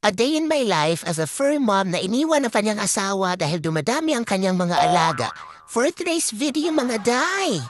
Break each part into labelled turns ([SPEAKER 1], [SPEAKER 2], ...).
[SPEAKER 1] A day in my life as a fur mom na iniwan ng kanyang asawa dahil dumadami ang kanyang mga alaga. For today's video mga day!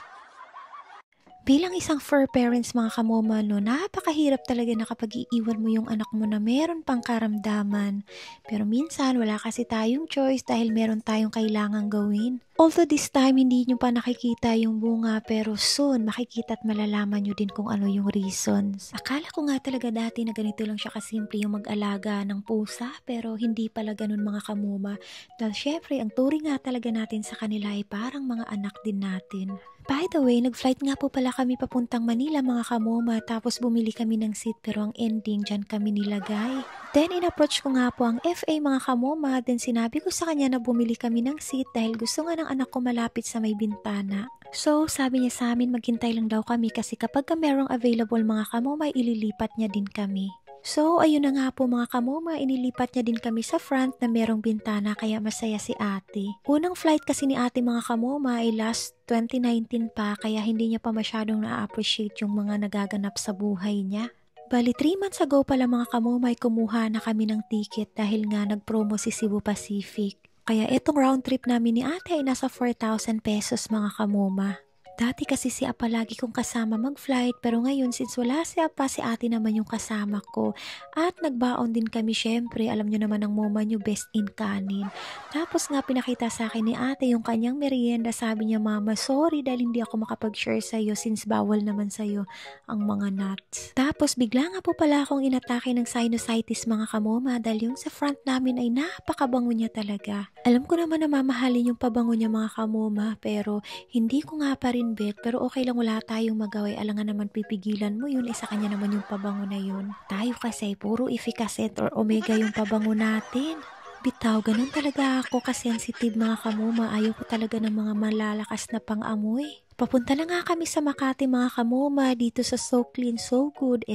[SPEAKER 2] Bilang isang fur parents mga kamoma, no, napakahirap talaga na kapag iiwan mo yung anak mo na meron pang karamdaman. Pero minsan wala kasi tayong choice dahil meron tayong kailangang gawin. Although this time hindi nyo pa nakikita yung bunga, pero soon makikita at malalaman nyo din kung ano yung reasons. Akala ko nga talaga dati na ganito lang siya kasimple yung mag-alaga ng pusa, pero hindi pala ganun mga kamoma. Dahil syempre ang turing nga talaga natin sa kanila ay parang mga anak din natin. By the way, nag-flight nga po pala kami papuntang Manila mga kamoma, tapos bumili kami ng seat pero ang ending dyan kami nilagay. Then in-approach ko nga po ang FA mga kamoma, then sinabi ko sa kanya na bumili kami ng seat dahil gusto nga ng anak ko malapit sa may bintana. So sabi niya sa amin maghintay lang daw kami kasi kapag merong available mga kamoma, ililipat niya din kami. So, ayun na nga po mga kamoma, inilipat niya din kami sa front na merong bintana kaya masaya si ate. Unang flight kasi ni ate mga kamoma ay last 2019 pa kaya hindi niya pa masyadong na-appreciate yung mga nagaganap sa buhay niya. Bali 3 months ago pala mga kamoma ay kumuha na kami ng ticket dahil nga nag-promo si Cebu Pacific. Kaya etong round trip namin ni ate ay nasa 4,000 pesos mga kamoma. Dati kasi si Apa lagi kong kasama mag-flight pero ngayon since wala si Apa, si ate naman yung kasama ko. At nagbaon din kami syempre, alam nyo naman ang moma nyo best in kanin. Tapos nga pinakita sa akin ni ate yung kanyang merienda, sabi niya mama sorry dahil hindi ako makapag-share sa'yo since bawal naman sa'yo ang mga nuts. Tapos bigla nga po pala akong inatake ng sinusitis mga kamoma dahil yung sa front namin ay napakabango niya talaga. Alam ko naman na mamahalin yung pabango niya mga kamoma pero hindi ko nga pa rin bet, pero okay lang wala tayong magawa. Alangan naman pipigilan mo yun, isa kanya naman yung pabango na yun. Tayo kasi puro efficacy or omega yung pabango natin. Bitaw, ganun talaga ako kasi sensitive mga kamoma. Ayaw ko talaga ng mga malalakas na pang-amoy. Papunta na nga kami sa Makati mga kamoma dito sa So Clean So Good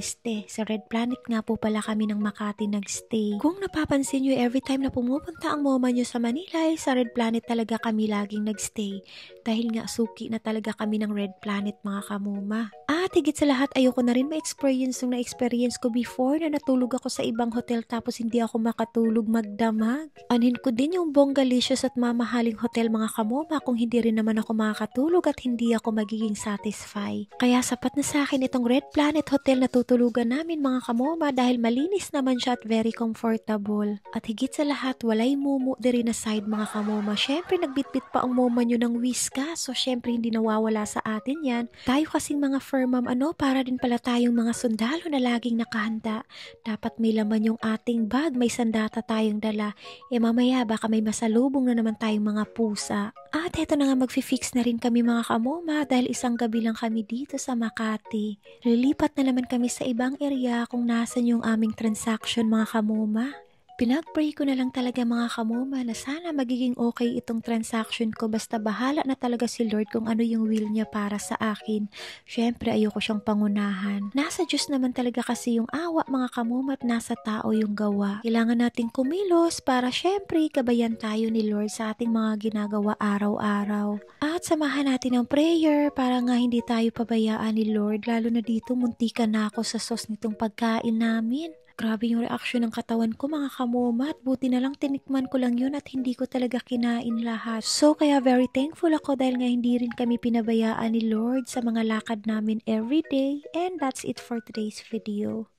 [SPEAKER 2] sa Red Planet nga po pala kami ng Makati nagstay. Kung napapansin nyo every time na pumupunta ang moma nyo sa Manila ay sa Red Planet talaga kami laging nagstay. Dahil nga suki na talaga kami ng Red Planet mga kamoma. At higit sa lahat ayoko na rin ma-experience yung na-experience ko before na natulog ako sa ibang hotel tapos hindi ako makatulog magdamag. Anhin ko din yung bonggalicious at mamahaling hotel mga kamoma kung hindi rin naman ako makakatulog at hindi ako magiging satisfy. Kaya sapat na sa akin itong Red Planet Hotel na tutulugan namin mga kamoma dahil malinis naman siya at very comfortable. At higit sa lahat walay mumu diri na side mga kamoma. Syempre nagbitbit pa ang moma nyo ng whiska so syempre hindi nawawala sa atin yan. Tayo kasing mga fur mom para din pala tayong mga sundalo na laging nakahanda. Dapat may laman yung ating bag, may sandata tayong dala. Mamaya baka may masalubong na naman tayong mga pusa. At eto na nga magfi-fix na rin kami mga kamoma dahil isang gabi lang kami dito sa Makati. Lilipat na naman kami sa ibang area kung nasan yung aming transaction mga kamoma. Pinag-pray ko na lang talaga mga kamoma na sana magiging okay itong transaction ko basta bahala na talaga si Lord kung ano yung will niya para sa akin. Syempre ayoko siyang pangunahan. Nasa Diyos naman talaga kasi yung awa mga kamoma at nasa tao yung gawa. Kailangan nating kumilos para syempre gabayan tayo ni Lord sa ating mga ginagawa araw-araw. At samahan natin ng prayer para nga hindi tayo pabayaan ni Lord lalo na dito muntikan na ako sa sauce nitong pagkain namin. Grabe yung reaksyon ng katawan ko mga kamoma at buti na lang tinikman ko lang yun at hindi ko talaga kinain lahat. So kaya very thankful ako dahil nga hindi rin kami pinabayaan ni Lord sa mga lakad namin everyday and that's it for today's video.